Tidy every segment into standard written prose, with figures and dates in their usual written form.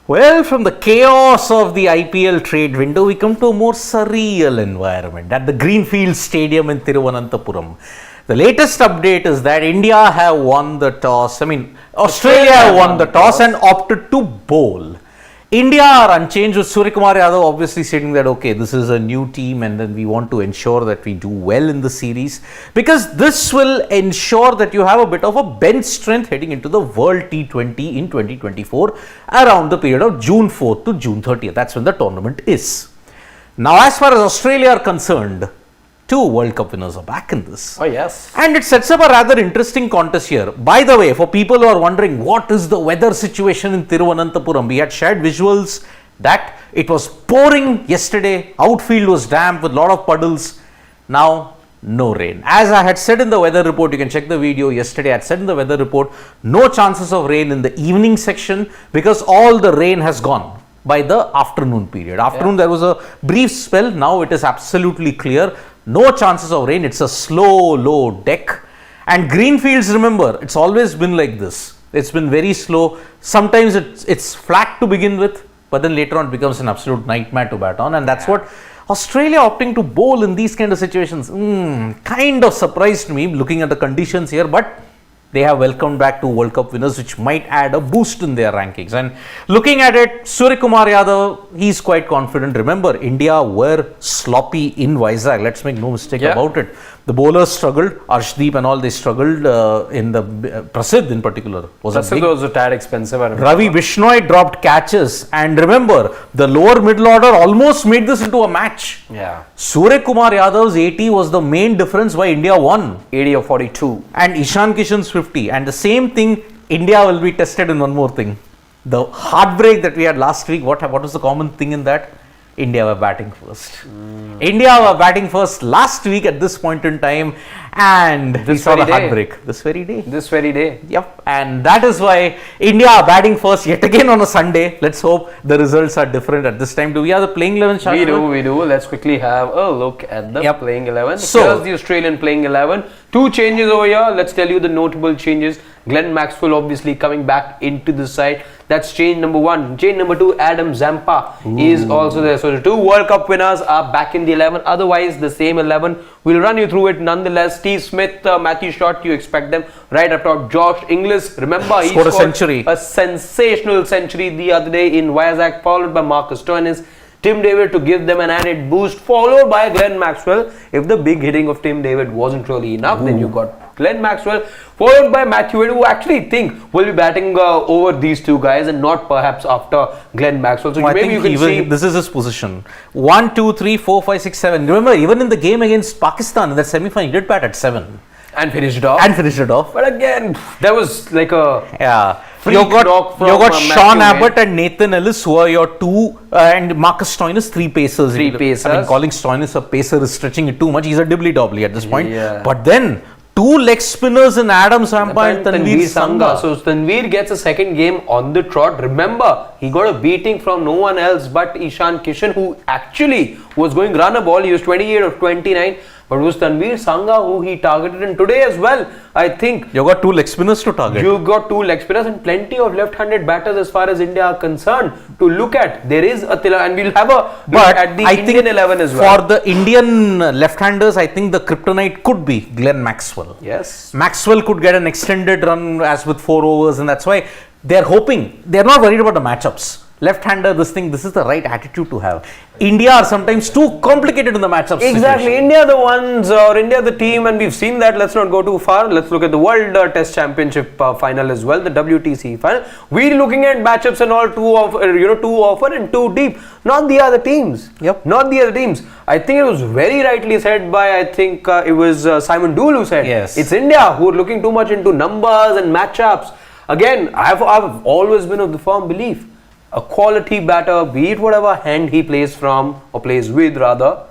Well, from the chaos of the IPL trade window, we come to a more surreal environment at the Greenfield Stadium in Thiruvananthapuram. The latest update is that India have won the toss. Australia have won the toss and opted to bowl. India are unchanged, with Suryakumar Yadav obviously stating that, okay, this is a new team and then we want to ensure that we do well in the series, because this will ensure that you have a bit of a bench strength heading into the World T20 in 2024 around the period of June 4th to June 30th. That's when the tournament is. Now, as far as Australia are concerned, two World Cup winners are back in this. Oh, yes. And it sets up a rather interesting contest here. By the way, for people who are wondering what is the weather situation in Thiruvananthapuram, we had shared visuals that it was pouring yesterday, outfield was damp with a lot of puddles. Now, no rain. As I had said in the weather report, you can check the video yesterday, I had said in the weather report, no chances of rain in the evening section because all the rain has gone by the afternoon period. Afternoon, there was a brief spell. Now it is absolutely clear. No chances of rain. It's a slow, low deck. And Greenfields, remember, it's always been like this. It's been very slow. Sometimes it's flat to begin with, but then later on it becomes an absolute nightmare to bat on. And that's what Australia opting to bowl in these kind of situations kind of surprised me looking at the conditions here, but they have welcomed back two World Cup winners, which might add a boost in their rankings. And looking at it, Suryakumar Yadav, he's quite confident. Remember, India were sloppy in Vizag. Let's make no mistake about it. The bowlers struggled. Arshdeep and all, they struggled in the Prasidh in particular. Was a tad expensive. Ravi Bishnoi dropped catches. And remember, the lower middle order almost made this into a match. Yeah. Suryakumar Yadav's 80 was the main difference why India won. 80 of 42. And Ishan Kishan's 50. And the same thing, India will be tested in one more thing. The heartbreak that we had last week, what was the common thing in that? India were batting first. India were batting first last week at this point in time, and we saw the heartbreak this very day. This very day. Yep, and that is why India are batting first yet again on a Sunday. Let's hope the results are different at this time. Do we have the playing 11, Shashwat? We do. Let's quickly have a look at the playing 11. So, here's the Australian playing 11. Two changes over here. Let's tell you the notable changes. Glenn Maxwell obviously coming back into the side. That's change number one. Change number two, Adam Zampa is also there. So the two World Cup winners are back in the 11. Otherwise, the same 11. We'll run you through it nonetheless. Steve Smith, Matthew Stott, you expect them right up top. Josh Inglis, remember, he scored a century. A sensational century the other day in Vizag, followed by Marcus Stoinis. Tim David to give them an added boost, followed by Glenn Maxwell. If the big hitting of Tim David wasn't really enough, then you got Glenn Maxwell, followed by Matthew Wade, who actually think will be batting over these two guys and not perhaps after Glenn Maxwell. So maybe you can see this is his position. 1, 2, 3, 4, 5, 6, 7. Remember, even in the game against Pakistan in the semi-final, he did bat at 7. And finished it off. But again, there was like a you got Sean Abbott and Nathan Ellis, who are your two, and Marcus Stoinis, three pacers. Calling Stoinis a pacer is stretching it too much. He's a dibbly-dobbly at this point. But then, two leg spinners in Adam Zampa and Tanveer Sangha. So Tanveer gets a second game on the trot. Remember, he got a beating from no one else but Ishan Kishan, who actually was going run a ball. He was 28 of 29. But it was Tanveer Sangha who he targeted, and today as well, I think. You got two leg spinners to target. You got two leg spinners and plenty of left-handed batters as far as India are concerned to look at. There is a and we'll have a look at the Indian 11 as well. For the Indian left-handers, I think the kryptonite could be Glenn Maxwell. Yes. Maxwell could get an extended run as with 4 overs, and that's why they're hoping. They're not worried about the matchups. Left-hander, this is the right attitude to have. India are sometimes too complicated in the matchups. Exactly. Situation. India the team, and we've seen that. Let's not go too far. Let's look at the World Test Championship final as well, the WTC final. We're looking at matchups and all too often and too deep. Not the other teams. Not the other teams. I think it was very rightly said by, it was Simon Dool who said, it's India who are looking too much into numbers and matchups. Again, I've always been of the firm belief. A quality batter, be it whatever hand he plays from or plays with rather,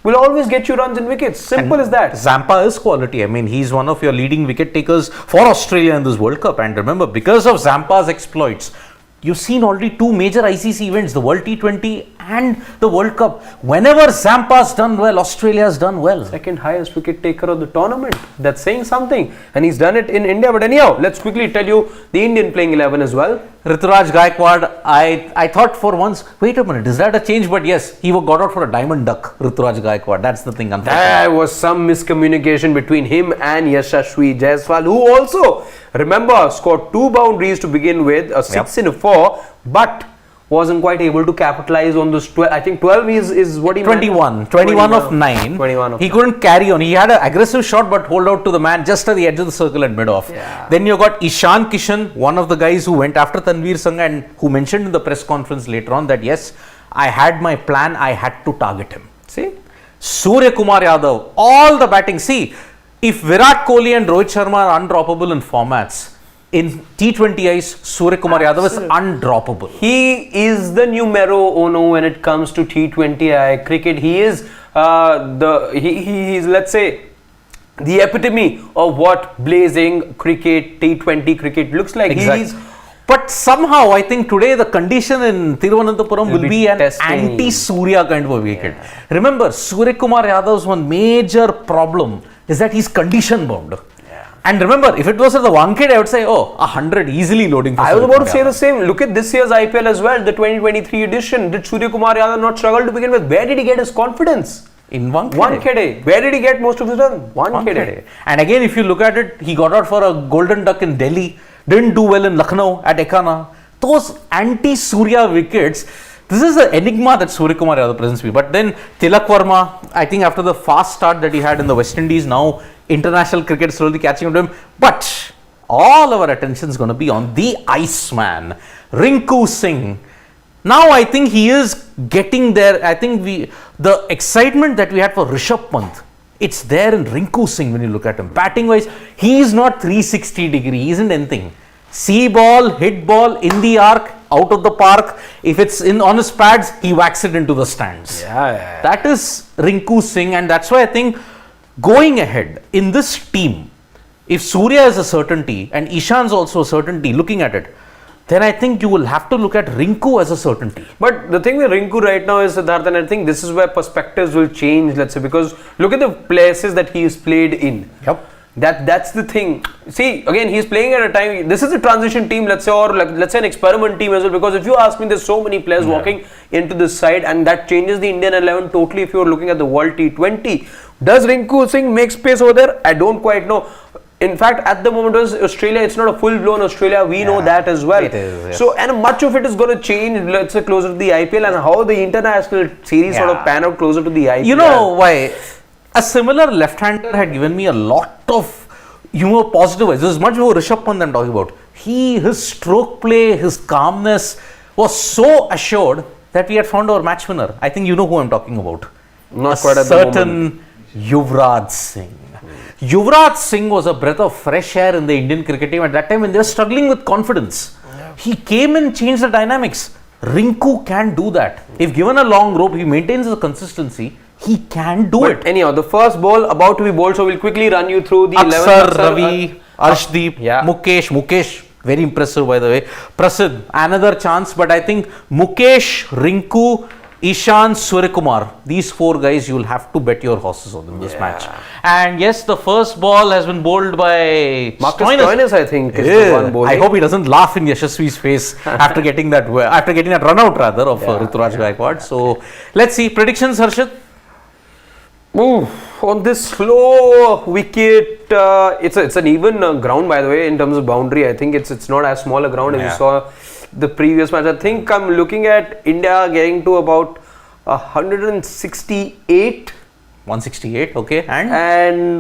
will always get you runs and wickets. Simple as that. Zampa is quality. He's one of your leading wicket takers for Australia in this World Cup. And remember, because of Zampa's exploits, you've seen already two major ICC events, the World T20 and the World Cup. Whenever Zampa's done well, Australia's done well. Second highest wicket taker of the tournament. That's saying something. And he's done it in India. But anyhow, let's quickly tell you the Indian playing 11 as well. Rituraj Gaikwad, I thought for once, wait a minute, is that a change? But yes, he got out for a diamond duck, Rituraj Gaikwad. That's the thing, unfortunately. There was some miscommunication between him and Yashasvi Jaiswal, who also, remember, scored 2 boundaries to begin with, a 6 and a 4, but wasn't quite able to capitalize on those 12. I think 12 is what he 21 of 9. 21 of he couldn't carry on. He had an aggressive shot but hold out to the man just at the edge of the circle and mid-off. Yeah. Then you got Ishan Kishan, one of the guys who went after Tanveer Sangha and who mentioned in the press conference later on that yes, I had my plan, I had to target him. See? Surya Kumar Yadav, all the batting. See, if Virat Kohli and Rohit Sharma are undroppable in formats, in T20Is, Surya Kumar Yadav is undroppable. He is the numero uno when it comes to T20I cricket. He is he's, let's say, the epitome of what blazing cricket, T20 cricket looks like. Exactly. But somehow, I think today the condition in Thiruvananthapuram will be an anti-Surya kind of a wicket. Yeah. Remember, Surya Kumar Yadav's one major problem is that he's condition bound. And remember, if it was at the Wankhede, I would say, 100 easily loading for I was about to say the same. Look at this year's IPL as well, the 2023 edition. Did Surya Kumar Yadav not struggle to begin with? Where did he get his confidence? In Wankhede. Wankhede. Where did he get most of his run? Wankhede. And again, if you look at it, he got out for a golden duck in Delhi, didn't do well in Lucknow at Ekana. Those anti-Surya wickets, this is the enigma that Surya Kumar Yadav presents me. But then Tilak Verma, I think after the fast start that he had in the West Indies, now international cricket slowly catching up to him. But all our attention is going to be on the Iceman, Rinku Singh. Now I think he is getting there. I think the excitement that we had for Rishabh Pant, it's there in Rinku Singh when you look at him. Batting wise, he is not 360 degree, he isn't anything. See ball, hit ball, in the arc, out of the park. If it's on his pads, he whacks it into the stands. Yeah. That is Rinku Singh, and that's why I think going ahead in this team, if Surya is a certainty and Ishan's also a certainty, looking at it, then I think you will have to look at Rinku as a certainty. But the thing with Rinku right now is, Siddharth, and I think this is where perspectives will change, let's say, because look at the places that he is played in. Yep. That's the thing. See, again, he's playing at a time, this is a transition team, let's say, or let's say an experiment team as well, because if you ask me, there's so many players walking into this side, and that changes the Indian 11 totally if you're looking at the World T20. Does Rinku Singh make space over there? I don't quite know. In fact, at the moment, Australia, it's not a full-blown Australia. We know that as well. It is, yes. So, and much of it is going to change, let's say, closer to the IPL, and how the international series sort of pan out closer to the IPL. You know why? A similar left-hander had given me a lot of positive vibes. This is much more Rishabh Pant I'm talking about. His stroke play, his calmness was so assured that we had found our match winner. I think you know who I'm talking about. Not quite at the moment. Certain Yuvraj Singh. Yuvraj Singh was a breath of fresh air in the Indian cricket team at that time when they were struggling with confidence. He came and changed the dynamics. Rinku can do that. If given a long rope, he maintains the consistency. He can do it. Anyhow, the first ball about to be bowled, so we'll quickly run you through the 11. Ravi, Arshdeep, Mukesh, very impressive by the way. Prasidh, another chance, but I think Mukesh, Rinku, Ishan, Suryakumar, these 4 guys you will have to bet your horses on in this match. And yes, the first ball has been bowled by Marcus Stoinis, I think, is the one bowling. I hope he doesn't laugh in Yashasvi's face after getting that run out rather of Rituraj Gaikwad. So let's see, predictions, Harshit? On this slow wicket, it's an even ground, by the way, in terms of boundary. I think it's not as small a ground as you saw the previous match. I think I'm looking at India getting to about 168. 168, okay. And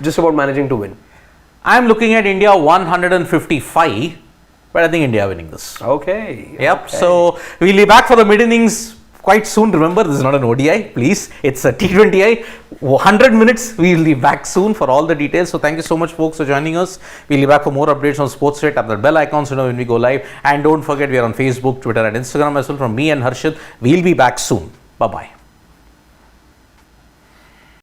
just about managing to win. I'm looking at India 155, but I think India winning this. Okay. Yep. Okay. So we'll be back for the mid innings quite soon. Remember, this is not an ODI, please. It's a T20I. 100 minutes. We'll be back soon for all the details. So thank you so much, folks, for joining us. We'll be back for more updates on Sports Rate. Tap the bell icon so you know when we go live. And don't forget, we are on Facebook, Twitter, and Instagram as well. From me and Harshit, we'll be back soon. Bye bye.